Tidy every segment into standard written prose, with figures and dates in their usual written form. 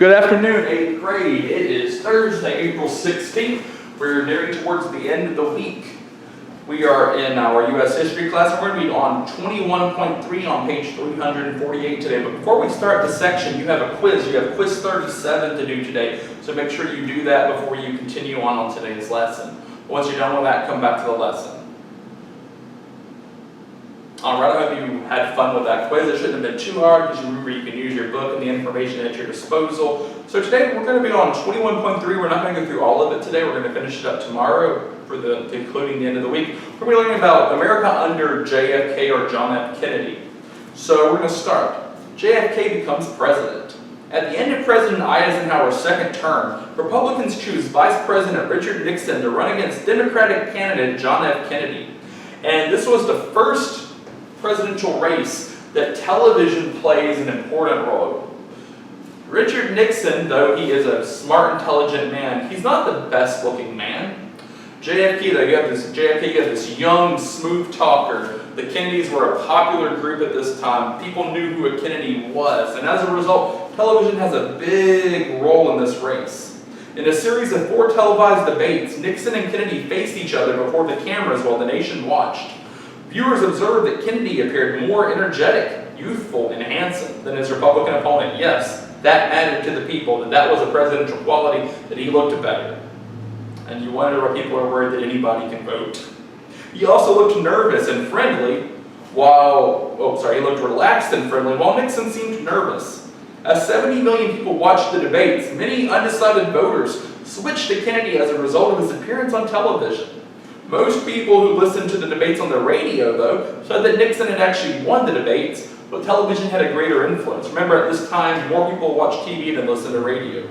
Good afternoon, 8th grade. It is Thursday, April 16th. We're nearing towards the end of the week. We are in our U.S. history class. We're going to be on 21.3 on page 348 today. But before we start the section, you have a quiz. You have quiz 37 to do today. So make sure you do that before you continue on today's lesson. Once you're done with that, come back to the lesson. Alright, I hope you had fun with that quiz. It shouldn't have been too hard because you remember you can use your book and the information at your disposal. So today we're going to be on 21.3. We're not going to go through all of it today. We're going to finish it up tomorrow for including the end of the week. We're going to be learning about America under JFK or John F. Kennedy. So we're going to start. JFK becomes president. At the end of President Eisenhower's second term, Republicans choose Vice President Richard Nixon to run against Democratic candidate John F. Kennedy. And this was the first presidential race that television plays an important role. Richard Nixon, though he is a smart, intelligent man, he's not the best looking man. JFK, though, you have this young, smooth talker. The Kennedys were a popular group at this time. People knew who a Kennedy was, and as a result, television has a big role in this race. In a series of 4 televised debates, Nixon and Kennedy faced each other before the cameras while the nation watched. Viewers observed that Kennedy appeared more energetic, youthful, and handsome than his Republican opponent. Yes, that mattered to the people, and that was a presidential quality that he looked better. And you wonder why people are worried that anybody can vote. He also looked nervous and friendly, he looked relaxed and friendly, while Nixon seemed nervous. As 70 million people watched the debates, many undecided voters switched to Kennedy as a result of his appearance on television. Most people who listened to the debates on the radio, though, said that Nixon had actually won the debates, but television had a greater influence. Remember, at this time, more people watched TV than listened to radio.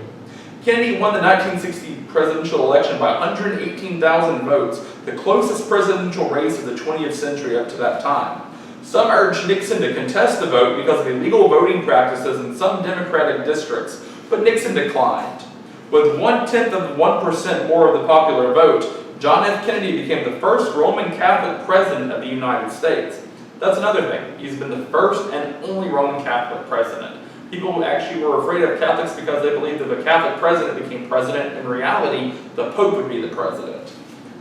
Kennedy won the 1960 presidential election by 118,000 votes, the closest presidential race of the 20th century up to that time. Some urged Nixon to contest the vote because of illegal voting practices in some Democratic districts, but Nixon declined. With 0.1% more of the popular vote, John F. Kennedy became the first Roman Catholic president of the United States. That's another thing. He's been the first and only Roman Catholic president. People actually were afraid of Catholics because they believed if a Catholic president became president, in reality, the Pope would be the president.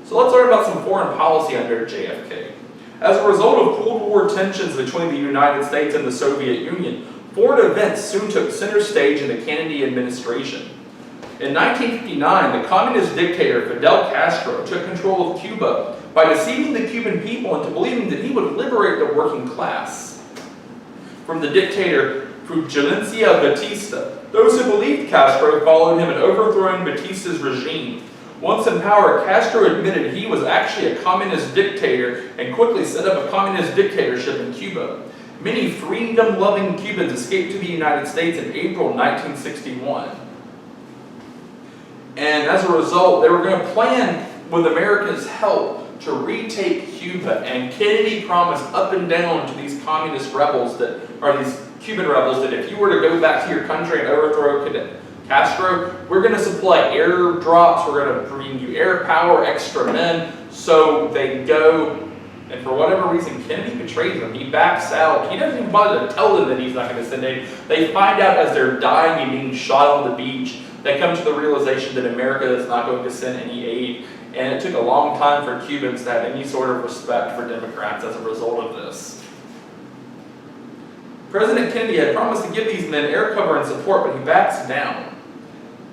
So let's learn about some foreign policy under JFK. As a result of Cold War tensions between the United States and the Soviet Union, foreign events soon took center stage in the Kennedy administration. In 1959, the communist dictator Fidel Castro took control of Cuba by deceiving the Cuban people into believing that he would liberate the working class from the dictator Fulgencio Batista. Those who believed Castro followed him in overthrowing Batista's regime. Once in power, Castro admitted he was actually a communist dictator and quickly set up a communist dictatorship in Cuba. Many freedom-loving Cubans escaped to the United States in April 1961. And as a result, they were going to plan, with America's help, to retake Cuba. And Kennedy promised up and down to these communist rebels these Cuban rebels that if you were to go back to your country and overthrow Castro, we're going to supply airdrops, we're going to bring you air power, extra men. So they go, and for whatever reason, Kennedy betrays them. He backs out. He doesn't even bother to tell them that he's not going to send aid. They find out as they're dying and being shot on the beach. They come to the realization that America is not going to send any aid, and it took a long time for Cubans to have any sort of respect for Democrats as a result of this. President Kennedy had promised to give these men air cover and support, but he backs down.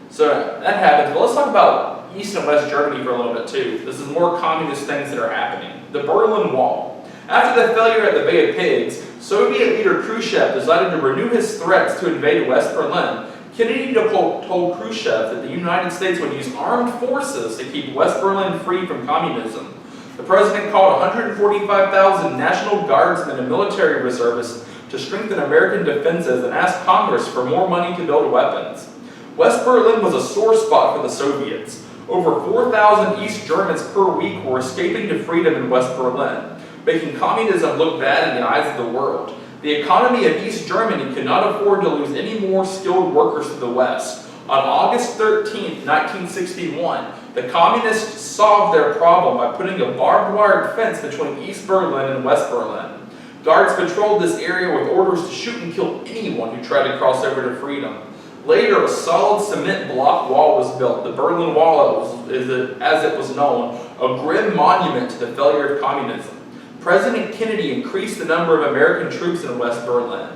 So that happens. But let's talk about East and West Germany for a little bit too. This is more communist things that are happening. The Berlin Wall. After the failure at the Bay of Pigs, Soviet leader Khrushchev decided to renew his threats to invade West Berlin. Kennedy told Khrushchev that the United States would use armed forces to keep West Berlin free from communism. The president called 145,000 National Guardsmen and military reservists to strengthen American defenses and asked Congress for more money to build weapons. West Berlin was a sore spot for the Soviets. Over 4,000 East Germans per week were escaping to freedom in West Berlin, making communism look bad in the eyes of the world. The economy of East Germany could not afford to lose any more skilled workers to the West. On August 13, 1961, the communists solved their problem by putting a barbed wire fence between East Berlin and West Berlin. Guards patrolled this area with orders to shoot and kill anyone who tried to cross over to freedom. Later, a solid cement block wall was built. The Berlin Wall, as it was known, a grim monument to the failure of communism. President Kennedy increased the number of American troops in West Berlin.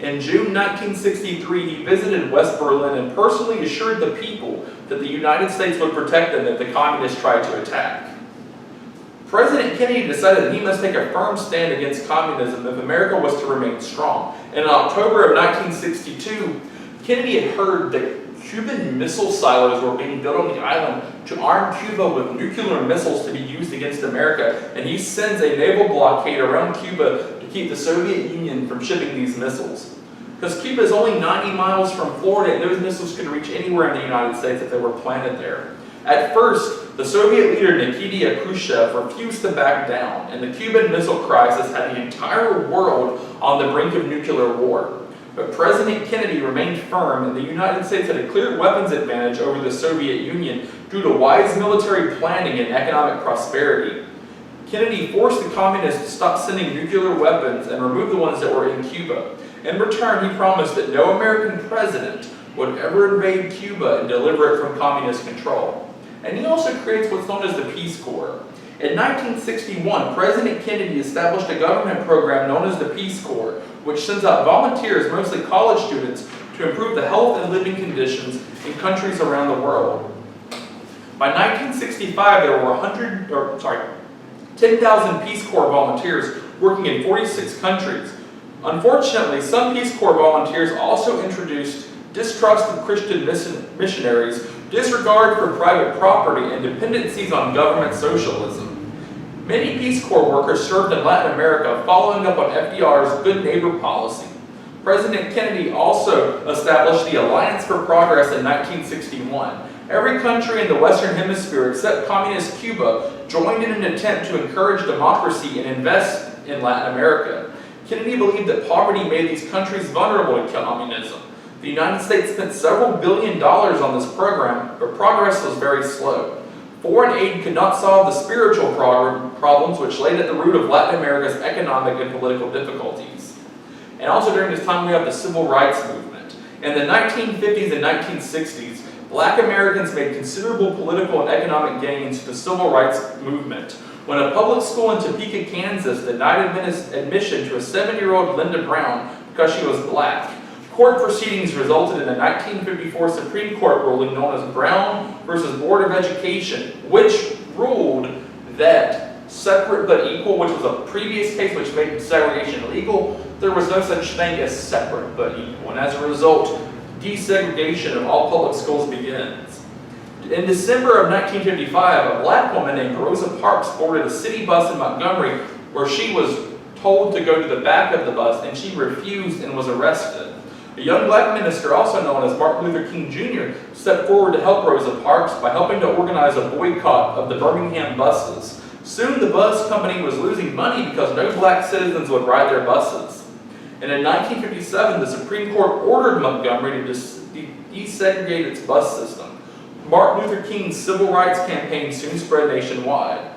In June 1963, he visited West Berlin and personally assured the people that the United States would protect them if the communists tried to attack. President Kennedy decided that he must take a firm stand against communism if America was to remain strong. And in October of 1962, Kennedy had heard that Cuban missile silos were being built on the island to arm Cuba with nuclear missiles to be used against America, and he sends a naval blockade around Cuba to keep the Soviet Union from shipping these missiles. Because Cuba is only 90 miles from Florida, and those missiles could reach anywhere in the United States if they were planted there. At first, the Soviet leader Nikita Khrushchev refused to back down, and the Cuban Missile Crisis had the entire world on the brink of nuclear war. But President Kennedy remained firm, and the United States had a clear weapons advantage over the Soviet Union due to wise military planning and economic prosperity. Kennedy forced the communists to stop sending nuclear weapons and remove the ones that were in Cuba. In return, he promised that no American president would ever invade Cuba and deliver it from communist control. And he also creates what's known as the Peace Corps. In 1961, President Kennedy established a government program known as the Peace Corps, which sends out volunteers, mostly college students, to improve the health and living conditions in countries around the world. By 1965, there were 10,000 Peace Corps volunteers working in 46 countries. Unfortunately, some Peace Corps volunteers also introduced distrust of Christian missionaries, disregard for private property, and dependencies on government socialism. Many Peace Corps workers served in Latin America, following up on FDR's Good Neighbor policy. President Kennedy also established the Alliance for Progress in 1961. Every country in the Western Hemisphere except Communist Cuba joined in an attempt to encourage democracy and invest in Latin America. Kennedy believed that poverty made these countries vulnerable to communism. The United States spent several $1 billion on this program, but progress was very slow. Foreign aid could not solve the spiritual problems which laid at the root of Latin America's economic and political difficulties. And also during this time we have the Civil Rights Movement. In the 1950s and 1960s, Black Americans made considerable political and economic gains to the Civil Rights Movement when a public school in Topeka, Kansas denied admission to a 7-year-old Linda Brown because she was black. Court proceedings resulted in a 1954 Supreme Court ruling known as Brown versus Board of Education, which ruled that separate but equal, which was a previous case which made segregation illegal, there was no such thing as separate but equal. And as a result, desegregation of all public schools begins. In December of 1955, a black woman named Rosa Parks boarded a city bus in Montgomery where she was told to go to the back of the bus, and she refused and was arrested. A young black minister, also known as Martin Luther King Jr., stepped forward to help Rosa Parks by helping to organize a boycott of the Birmingham buses. Soon the bus company was losing money because no black citizens would ride their buses. And in 1957, the Supreme Court ordered Montgomery to desegregate its bus system. Martin Luther King's civil rights campaign soon spread nationwide.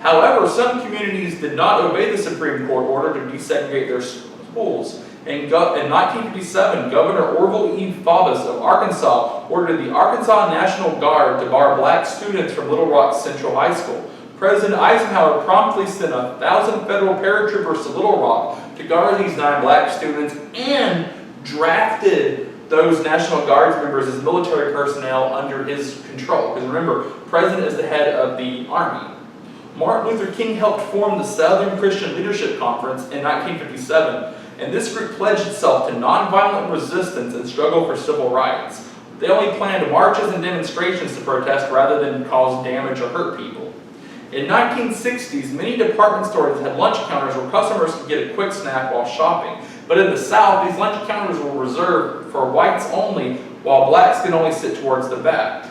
However, some communities did not obey the Supreme Court order to desegregate their schools. In 1957, Governor Orville E. Faubus of Arkansas ordered the Arkansas National Guard to bar black students from Little Rock Central High School. President Eisenhower promptly sent 1,000 federal paratroopers to Little Rock to guard these 9 black students and drafted those National Guards members as military personnel under his control. Because remember, the president is the head of the Army. Martin Luther King helped form the Southern Christian Leadership Conference in 1957. And this group pledged itself to nonviolent resistance and struggle for civil rights. They only planned marches and demonstrations to protest rather than cause damage or hurt people. In 1960s, many department stores had lunch counters where customers could get a quick snack while shopping. But in the South, these lunch counters were reserved for whites only, while blacks could only sit towards the back.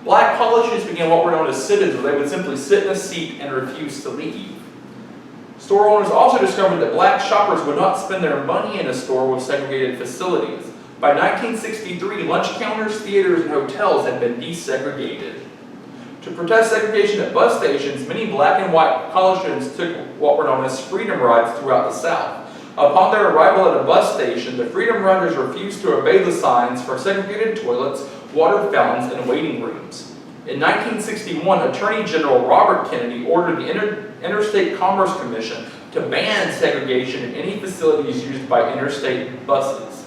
Black college students began what were known as sit-ins, where they would simply sit in a seat and refuse to leave. Store owners also discovered that black shoppers would not spend their money in a store with segregated facilities. By 1963, lunch counters, theaters, and hotels had been desegregated. To protest segregation at bus stations, many black and white college students took what were known as freedom rides throughout the South. Upon their arrival at a bus station, the Freedom Riders refused to obey the signs for segregated toilets, water fountains, and waiting rooms. In 1961, Attorney General Robert Kennedy ordered the Interstate Commerce Commission to ban segregation in any facilities used by interstate buses.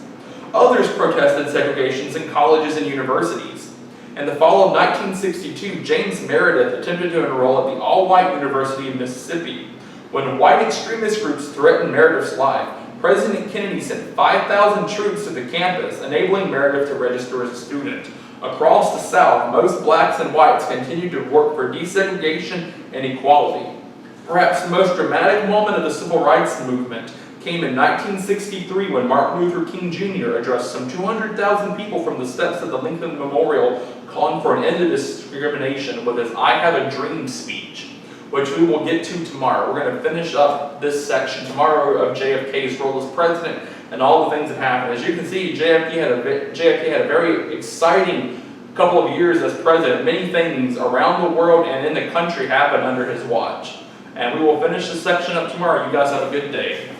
Others protested segregations in colleges and universities. In the fall of 1962, James Meredith attempted to enroll at the all-white University of Mississippi. When white extremist groups threatened Meredith's life, President Kennedy sent 5,000 troops to the campus, enabling Meredith to register as a student. Across the South, most blacks and whites continued to work for desegregation and equality. Perhaps the most dramatic moment of the civil rights movement came in 1963 when Martin Luther King Jr. addressed some 200,000 people from the steps of the Lincoln Memorial calling for an end to discrimination with his I Have a Dream speech, which we will get to tomorrow. We're going to finish up this section tomorrow of JFK's role as president and all the things that happened. As you can see, JFK had a very exciting couple of years as president. Many things around the world and in the country happened under his watch. And we will finish this section up tomorrow. You guys have a good day.